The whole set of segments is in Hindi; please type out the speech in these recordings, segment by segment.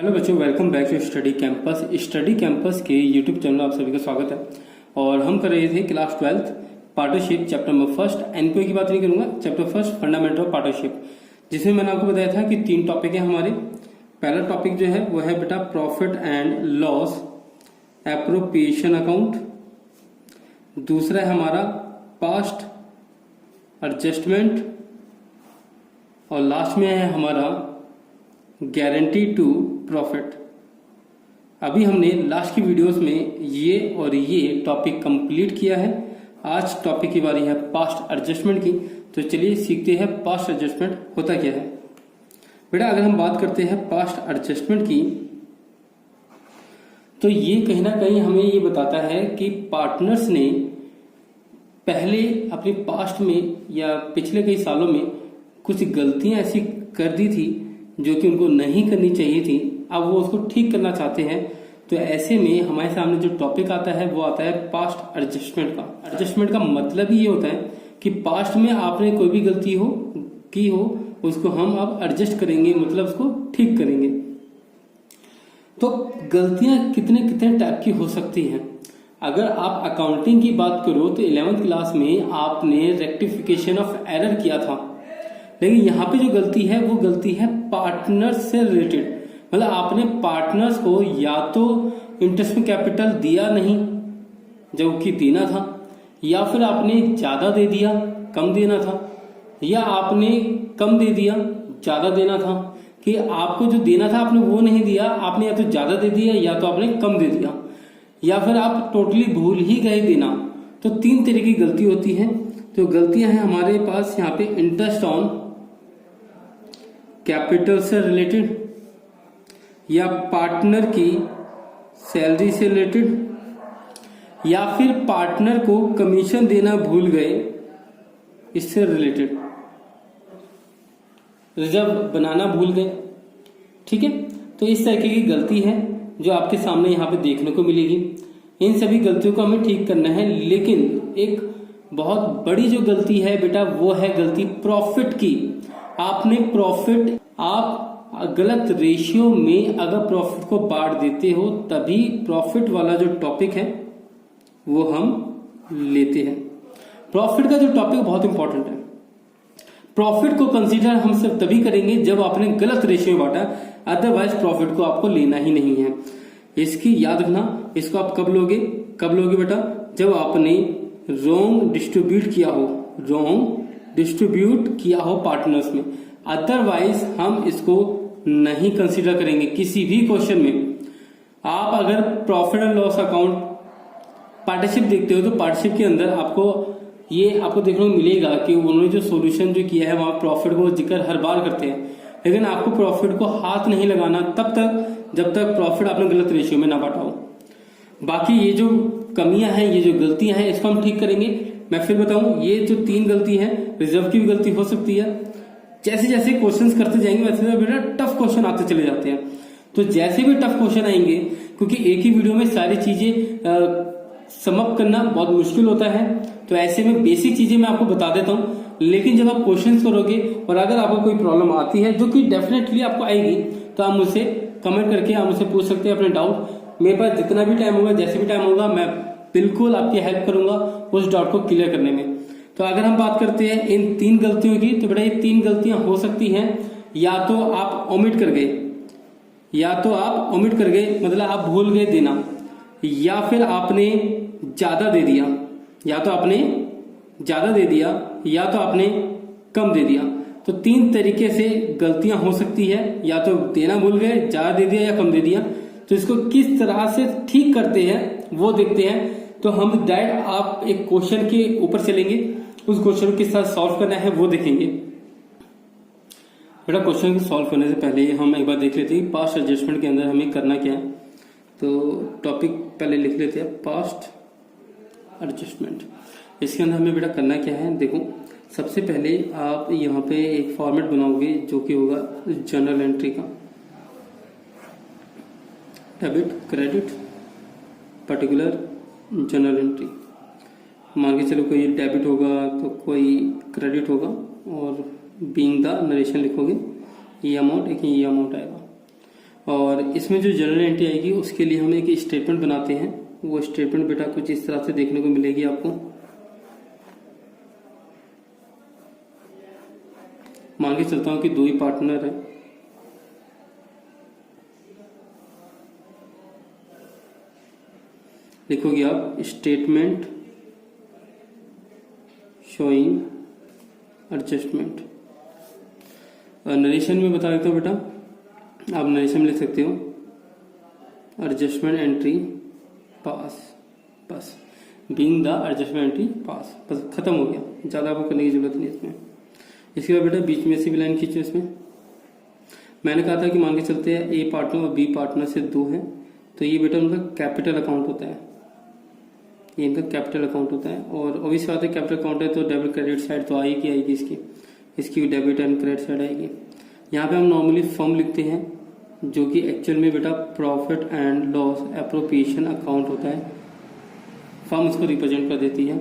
हेलो बच्चों, welcome back to study campus. Study campus के यूट्यूब चैनल आप सभी का स्वागत है। और हम कर रहे थे class 12th partnership chapter number first. NPO की बात नहीं करूंगा, chapter first fundamental of partnership, जिसमें मैंने आपको बताया था कि 3 टॉपिक है हमारे। पहला टॉपिक जो है वो है बेटा profit and loss appropriation account. दूसरा है हमारा पास्ट एडजस्टमेंट। और लास्ट में है हमारा गारंटी टू प्रॉफिट। अभी हमने लास्ट की वीडियोस में ये टॉपिक कंप्लीट किया है। आज टॉपिक की बारी है पास्ट एडजस्टमेंट की। तो चलिए सीखते हैं पास्ट एडजस्टमेंट होता क्या है। बेटा अगर हम बात करते हैं पास्ट एडजस्टमेंट की, तो ये कहीं ना कहीं हमें ये बताता है कि पार्टनर्स ने पहले अपने पास्ट में या पिछले कई सालों में कुछ गलतियां ऐसी कर दी थी जो कि उनको नहीं करनी चाहिए थी। अब वो उसको ठीक करना चाहते हैं। तो ऐसे में हमारे सामने जो टॉपिक आता है वो आता है पास्ट एडजस्टमेंट का। एडजस्टमेंट का मतलब ही ये होता है कि पास्ट में आपने कोई भी गलती की हो उसको हम अब एडजस्ट करेंगे, मतलब उसको ठीक करेंगे। तो गलतियां कितने कितने टाइप की हो सकती हैं। अगर आप अकाउंटिंग की बात करो तो 11th क्लास में आपने रेक्टिफिकेशन ऑफ एरर किया था, लेकिन यहाँ पे जो गलती है वो गलती है पार्टनर्स से रिलेटेड। मतलब आपने पार्टनर्स को या तो इंटरेस्ट में कैपिटल दिया नहीं जो कि देना था, या फिर आपने ज्यादा दे दिया कम देना था, या आपने कम दे दिया ज्यादा देना था। कि आपको जो देना था आपने वो नहीं दिया, आपने या तो ज्यादा दे दिया या तो आपने कम दे दिया, या फिर आप टोटली भूल ही गए देना। तो 3 तरह की गलती होती है। तो गलतियां हैं हमारे पास यहाँ पे इंटरेस्ट ऑन कैपिटल से रिलेटेड, या पार्टनर की सैलरी से रिलेटेड, या फिर पार्टनर को कमीशन देना भूल गए इससे रिलेटेड, रिजर्व बनाना भूल गए। ठीक है, तो इस तरीके की गलती है जो आपके सामने यहाँ पे देखने को मिलेगी। इन सभी गलतियों को हमें ठीक करना है, लेकिन एक बहुत बड़ी जो गलती है बेटा वो है गलती प्रॉफिट की। आपने प्रॉफिट आप गलत रेशियो में अगर प्रॉफिट को बांट देते हो तभी प्रॉफिट वाला जो टॉपिक है वो हम लेते हैं। प्रॉफिट का जो टॉपिक बहुत इंपॉर्टेंट है। प्रॉफिट को कंसीडर हम सब तभी करेंगे जब आपने गलत रेशियो में बांटा, अदरवाइज प्रॉफिट को आपको लेना ही नहीं है। इसकी याद रखना। इसको आप कब लोगे बेटा, जब आपने रॉन्ग डिस्ट्रीब्यूट किया हो पार्टनर्स में। अदरवाइज हम इसको नहीं कंसीडर करेंगे किसी भी क्वेश्चन में। आप अगर profit and loss account partnership देखते हो तो पार्टनरशिप के अंदर आपको देखने को मिलेगा कि उन्होंने जो सॉल्यूशन जो किया है वहां प्रॉफिट को जिक्र हर बार करते हैं, लेकिन आपको प्रॉफिट को हाथ नहीं लगाना तब तक जब तक प्रॉफिट आपने गलत रेशियो में ना बांटा हो। बाकी ये जो कमियां हैं, ये जो गलतियां हैं, इसको हम ठीक करेंगे। मैं फिर बताऊं, ये जो 3 गलती है, रिजर्व की भी गलती हो सकती है। जैसे जैसे क्वेश्चंस करते जाएंगे वैसे बेटा टफ क्वेश्चन आते चले जाते हैं। तो जैसे भी टफ क्वेश्चन आएंगे, क्योंकि एक ही वीडियो में सारी चीजें समअप करना बहुत मुश्किल होता है, तो ऐसे में बेसिक चीजें मैं आपको बता देता हूं। लेकिन जब आप क्वेश्चंस करोगे और अगर आपको कोई प्रॉब्लम आती है, जो कि डेफिनेटली आपको आएगी, तो आप मुझसे कमेंट करके आप मुझसे पूछ सकते हैं अपने डाउट। मेरे पास जितना भी टाइम होगा, जैसे भी टाइम होगा, मैं बिल्कुल आपकी हेल्प करूंगा उस डाउट को क्लियर करने में। तो अगर हम बात करते हैं इन 3 गलतियों की, तो बेटा ये 3 गलतियां हो सकती हैं। या तो आप ओमिट कर गए, मतलब आप भूल गए देना, या फिर आपने ज्यादा दे दिया, या तो आपने कम दे दिया। तो 3 तरीके से गलतियां हो सकती है, या तो देना भूल गए, ज्यादा दे दिया या कम दे दिया। तो इसको किस तरह से ठीक करते हैं वो देखते हैं। तो हम डायरेक्ट आप एक क्वेश्चन के ऊपर चलेंगे, उस क्वेश्चन को किस तरह सॉल्व करना है वो देखेंगे। बेटा क्वेश्चन को सॉल्व करने से पहले हम एक बार देख लेते हैं पास्ट एडजस्टमेंट के अंदर हमें करना क्या है। तो टॉपिक पहले लिख लेते हैं, पास्ट एडजस्टमेंट। इसके अंदर हमें बेटा करना क्या है, देखो सबसे पहले आप यहाँ पे एक फॉर्मेट बनाओगे जो कि होगा जर्नल एंट्री का। Debit, credit, particular, journal entry. मान के चलो कोई डेबिट होगा तो कोई क्रेडिट होगा, और बीइंग द नरेशन लिखोगे ये अमाउंट, एक ये अमाउंट आएगा। और इसमें जो जर्नल एंट्री आएगी उसके लिए हम एक स्टेटमेंट बनाते हैं। वो स्टेटमेंट बेटा कुछ इस तरह से देखने को मिलेगी आपको। मान के चलता हूं कि 2 ही पार्टनर है, लिखोगे आप स्टेटमेंट शोइंग एडजस्टमेंट। नरेशन में बता देता हूं बेटा, आप नरेशन में लिख सकते हो एडजस्टमेंट एंट्री पास, बस बीइंग द एडजस्टमेंट एंट्री पास, बस खत्म हो गया, ज़्यादा आपको करने की जरूरत नहीं इसमें। इसके बाद बेटा बीच में से भी लाइन खींचो। इसमें मैंने कहा था कि मान के चलते हैं ए पार्टनर और बी पार्टनर से 2 हैं, तो ये बेटा उनका कैपिटल अकाउंट होता है, ये इनका कैपिटल अकाउंट होता है। और ऑब्वियस बात है कैपिटल अकाउंट है तो डेबिट क्रेडिट साइड तो आएगी इसकी डेबिट एंड क्रेडिट साइड आएगी। यहाँ पे हम नॉर्मली फर्म लिखते हैं, जो कि एक्चुअल में बेटा profit and loss appropriation account होता है, फर्म उसको रिप्रेजेंट कर देती है।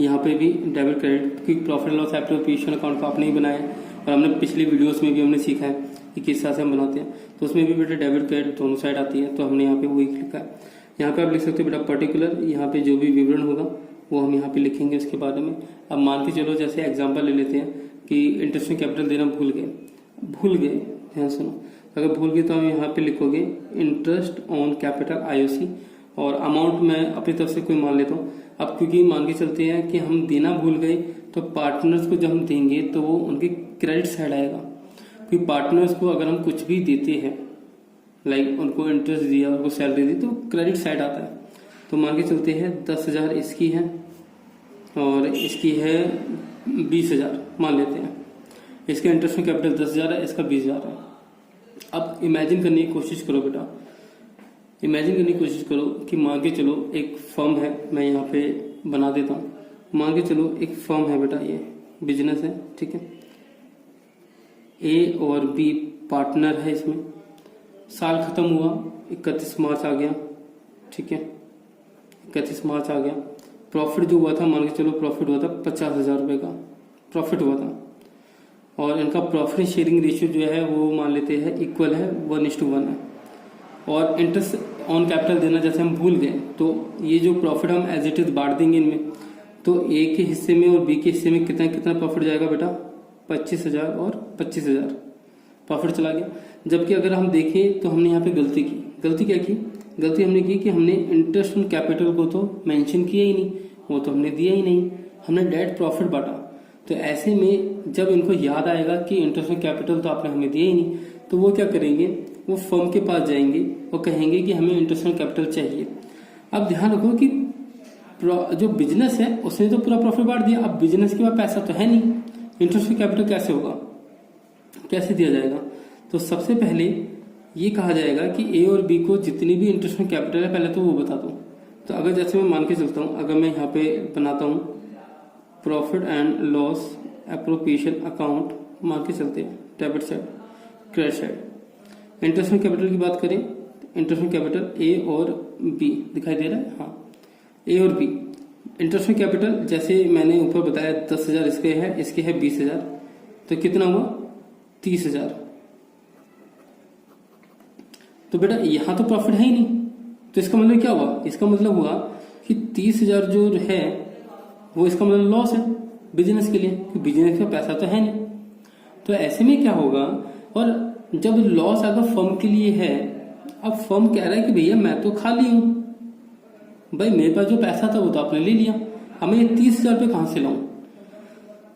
यहाँ पे भी डेबिट क्रेडिट की प्रॉफिट लॉस एप्रोप्रिएशन अकाउंट को आपने ही बनाया है और हमने पिछली वीडियोस में भी हमने सीखा है कि किस तरह से हम बनाते हैं, तो उसमें भी बेटा डेबिट क्रेडिट दोनों साइड आती है, तो हमने यहाँ पे वही लिखा है। यहाँ पे आप लिख सकते हो बेटा पर्टिकुलर, यहाँ पे जो भी विवरण होगा वो हम यहाँ पे लिखेंगे उसके बारे में। अब मान के चलो जैसे एग्जांपल ले लेते हैं कि इंटरेस्ट में कैपिटल देना भूल गए, ध्यान सुनो, अगर भूल गए तो हम यहाँ पे लिखोगे इंटरेस्ट ऑन कैपिटल आईओसी, और अमाउंट मैं अपनी तरफ से कोई मान लेता हूँ। अब क्योंकि मान के चलते हैं कि हम देना भूल गए तो पार्टनर्स को जब हम देंगे तो वो उनके क्रेडिट साइड आएगा, क्योंकि पार्टनर्स को अगर हम कुछ भी देते हैं, लाइक उनको इंटरेस्ट दिया, उनको सैलरी दी, तो क्रेडिट साइड आता है। तो मान के चलते हैं 10,000 इसकी है और इसकी है 20,000 मान लेते हैं। इसका इंटरेस्ट में कैपिटल 10,000 है, इसका 20,000 है। अब इमेजिन करने की कोशिश करो बेटा, इमेजिन करने की कोशिश करो कि मान के चलो एक फर्म है, मैं यहाँ पे बना देता हूँ, मान के चलो एक फर्म है बेटा, ये बिजनेस है, ठीक है। ए और बी पार्टनर है इसमें, साल खत्म हुआ 31 मार्च आ गया, ठीक है, 31 मार्च आ गया। प्रॉफिट जो हुआ था, मान के चलो प्रॉफिट हुआ था 50,000 रुपये का प्रॉफिट हुआ था, और इनका प्रॉफिट शेयरिंग रेशियो जो है वो मान लेते हैं इक्वल है, 1:1 है। और इंटरेस्ट ऑन कैपिटल देना जैसे हम भूल गए, तो ये जो प्रॉफिट हम एज इट इज बांट देंगे इनमें, तो ए के हिस्से में और बी के हिस्से में कितना कितना प्रॉफिट जाएगा बेटा, 25,000 और 25,000 प्रॉफिट चला गया। जबकि अगर हम देखें तो हमने यहाँ पे गलती क्या की, गलती हमने की कि हमने इंटरेस्ट ऑन कैपिटल को तो मेंशन किया ही नहीं, वो तो हमने दिया ही नहीं, हमने डायरेक्ट प्रॉफिट बांटा। तो ऐसे में जब इनको याद आएगा कि इंटरेस्ट ऑन कैपिटल तो आपने हमें दिया ही नहीं, तो वो क्या करेंगे, वो फर्म के पास जाएंगे और कहेंगे कि हमें इंटरेस्ट ऑन कैपिटल चाहिए। अब ध्यान रखो कि जो बिजनेस है उसने तो पूरा प्रॉफिट बांट दिया, अब बिजनेस के पास पैसा तो है नहीं, इंटरेस्ट ऑन कैपिटल कैसे होगा, कैसे दिया जाएगा। तो सबसे पहले ये कहा जाएगा कि ए और बी को जितनी भी इंटरेस्ट ऑन कैपिटल है पहले तो वो बता दो। तो अगर जैसे मैं मान के चलता हूँ, अगर मैं यहाँ पे बनाता हूँ profit and loss appropriation account, मान के चलते हैं debit side credit side. Interest on capital की बात करें, इंटरेस्ट ऑन कैपिटल ए और बी दिखाई दे रहा है, हाँ ए और बी। इंटरेस्ट ऑन कैपिटल जैसे मैंने ऊपर बताया 10,000 इसके है 20,000, तो कितना हुआ 30,000। तो बेटा यहाँ तो प्रॉफिट है ही नहीं, तो इसका मतलब क्या हुआ, इसका मतलब हुआ कि 30,000 जो है वो इसका मतलब लॉस है बिजनेस के लिए, क्योंकि बिजनेस का पैसा तो है नहीं। तो ऐसे में क्या होगा, और जब लॉस अगर फर्म के लिए है, अब फर्म कह रहा है कि भैया मैं तो खाली हूं, भाई मेरे पास जो पैसा था वो तो आपने ले लिया, हमें ये 30,000 रुपये कहां से लाऊं।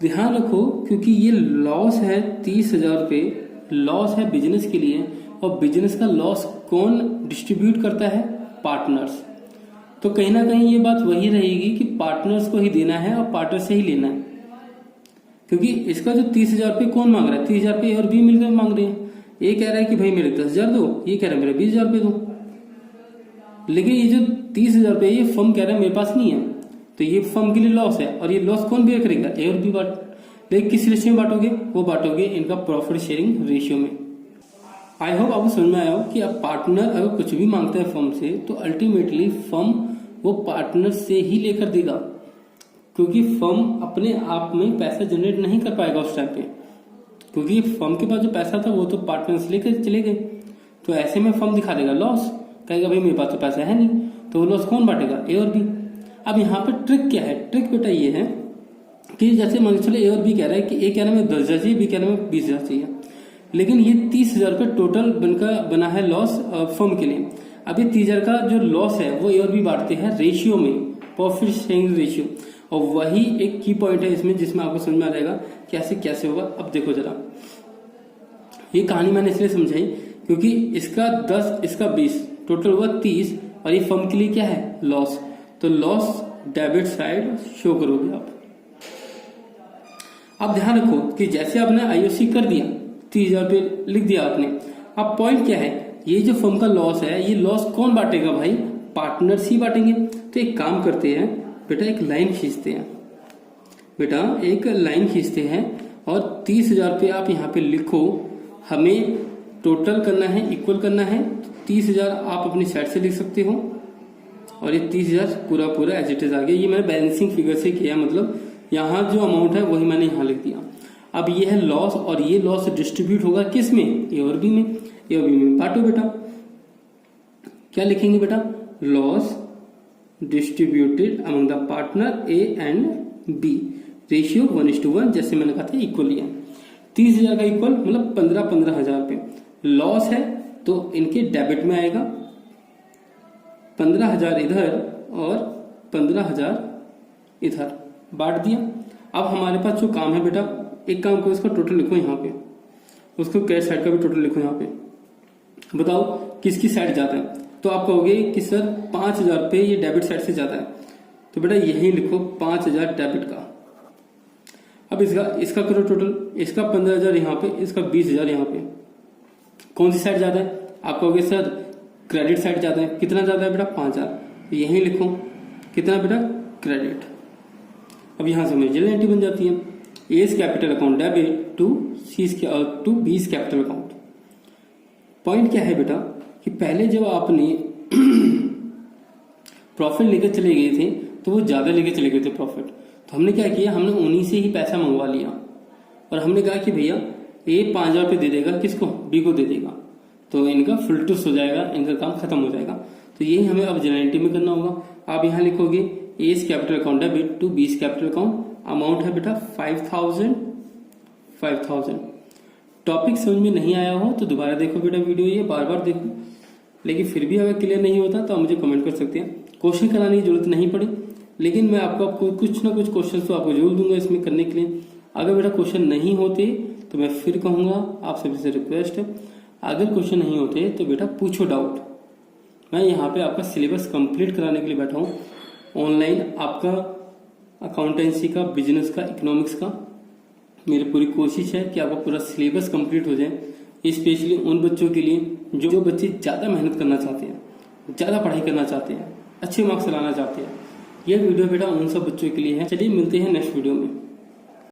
ध्यान रखो क्योंकि ये लॉस है 30,000 रुपये, लॉस है बिजनेस के लिए, और बिजनेस का लॉस कौन डिस्ट्रीब्यूट करता है, पार्टनर्स। तो कहीं ना कहीं ये बात वही रहेगी कि पार्टनर्स को ही देना है और पार्टनर से ही लेना है, क्योंकि इसका जो 30,000 रुपये कौन मांग रहा है, 30,000 रुपये और बी मिलकर मांग रहे हैं। ये कह रहा है कि भाई मेरे 10,000 दो, ये कह रहा है मेरे 20,000 रुपये दो, लेकिन ये जो 30,000 रुपये ये फर्म कह रहा है मेरे पास नहीं है, तो ये फर्म के लिए लॉस है, और ये लॉस कौन बेयर करेगा, ए और बी बांट। लेकिन किस रेशियो में बांटोगे, वो बांटोगे इनका प्रॉफिट शेयरिंग रेशियो में। आई होप आपको समझ में आया हो कि अब पार्टनर अगर कुछ भी मांगता है फर्म से, तो अल्टीमेटली फर्म वो पार्टनर से ही लेकर देगा, क्योंकि फर्म अपने आप में पैसा जनरेट नहीं कर पाएगा उस टाइम पे। क्योंकि फर्म के पास जो पैसा था वो तो पार्टनर्स लेकर चले गए, तो ऐसे में फर्म दिखा देगा लॉस, कहेगा भाई मेरे पास तो पैसा है नहीं, तो वो लॉस कौन बांटेगा, ए और बी। अब यहाँ पे ट्रिक क्या है, ट्रिक बेटा ये है कि जैसे मान चलो ए और बी कह रहा है कि ए कह रहा है मैं 10,000 चाहिए, बी कह रहा है मैं 20,000 चाहिए, लेकिन ये 30,000 रुपये टोटल बना है लॉस फर्म के लिए। अब ये 30,000 का जो लॉस है वो ए और बी बांटते हैं रेशियो में, प्रॉफिट शेयरिंग रेशियो, और वही एक की पॉइंट है इसमें जिसमें आपको समझ में आ जाएगा कैसे कैसे होगा। अब देखो जरा, ये कहानी मैंने इसलिए समझाई क्योंकि इसका 10 इसका 20 टोटल हुआ 30 और ये फर्म के लिए क्या है लॉस, तो लॉस डेबिट साइड शो करोगे आप। अब ध्यान रखो कि जैसे आपने आईओसी कर दिया 30,000 रुपये लिख दिया आपने, अब पॉइंट क्या है, ये जो फर्म का लॉस है ये लॉस कौन बांटेगा भाई, पार्टनर्स ही बांटेंगे। तो एक काम करते हैं बेटा, एक लाइन खींचते हैं बेटा, एक लाइन खींचते हैं और 30,000 रुपये आप यहाँ पे लिखो, हमें टोटल करना है, इक्वल करना है। 30,000 आप अपनी साइड से लिख सकते हो और ये 30,000 पूरा एज इट इज आ गया। ये मैंने बैलेंसिंग फिगर से किया, मतलब यहाँ जो अमाउंट है वही मैंने यहाँ लिख दिया। अब ये है लॉस और ये लॉस डिस्ट्रीब्यूट होगा किस में, ए और बी में, ए और बी में बांटो बेटा। क्या लिखेंगे बेटा, loss distributed among the partner A and B, ratio 1:1, जैसे मैंने कहा था इक्वल लिया। 30,000 का इक्वल मतलब 15,000 रुपये लॉस है, तो इनके डेबिट में आएगा, 15,000 इधर और 15,000 इधर बांट दिया। अब हमारे पास जो काम है बेटा, एक काम करो, इसका टोटल लिखो यहाँ पे, उसको कैश साइड का भी टोटल लिखो यहाँ पे, बताओ किसकी साइड जाता है। तो आप कहोगे कि सर 5,000 रुपये ये डेबिट साइड से जाता है, तो बेटा यही लिखो 5,000 डेबिट का। अब इसका करो टोटल, इसका 15,000 यहाँ पे, इसका 20,000 यहाँ पे, कौन सी साइड ज्यादा है, आप कहोगे सर क्रेडिट साइड ज्यादा है। कितना ज्यादा है बेटा, 5,000, यही लिखो कितना बेटा, क्रेडिट। अब यहां से मेजर एंट्री बन जाती है, as capital account debit to B's capital account. Point क्या है बेटा कि पहले जब आपने प्रॉफिट लेकर चले गए थे तो वो ज्यादा लेकर चले गए थे प्रॉफिट, तो हमने क्या किया, हमने उन्हीं से ही पैसा मंगवा लिया और हमने कहा कि भैया ये 5,000 रुपये दे देगा, किसको, बी को दे देगा, तो इनका फुलटूस हो जाएगा, इनका काम खत्म हो जाएगा। तो यही हमें अब जनरल एंट्री में करना होगा। आप यहाँ लिखोगे as capital account debit to B's capital account, amount है बेटा 5,000। टॉपिक समझ में नहीं आया हो तो दोबारा देखो बेटा वीडियो, ये बार बार देखो, लेकिन फिर भी अगर क्लियर नहीं होता तो आप मुझे कमेंट कर सकते हैं। क्वेश्चन कराने की जरूरत नहीं पड़ी, लेकिन मैं आपको कुछ ना कुछ क्वेश्चन तो आपको जरूर दूंगा इसमें करने के लिए। अगर बेटा क्वेश्चन नहीं होते तो मैं फिर कहूंगा, आप सभी से रिक्वेस्ट है, अगर क्वेश्चन नहीं होते तो बेटा पूछो डाउट। मैं यहाँ पे आपका सिलेबस कंप्लीट कराने के लिए बैठा हूँ, ऑनलाइन आपका अकाउंटेंसी का, बिजनेस का, इकोनॉमिक्स का। मेरी पूरी कोशिश है कि आपका पूरा सिलेबस कंप्लीट हो जाए, स्पेशली उन बच्चों के लिए जो बच्चे ज़्यादा मेहनत करना चाहते हैं, ज़्यादा पढ़ाई करना चाहते हैं, अच्छे मार्क्स लाना चाहते हैं। यह वीडियो बेटा उन सब बच्चों के लिए है। चलिए मिलते हैं नेक्स्ट वीडियो में।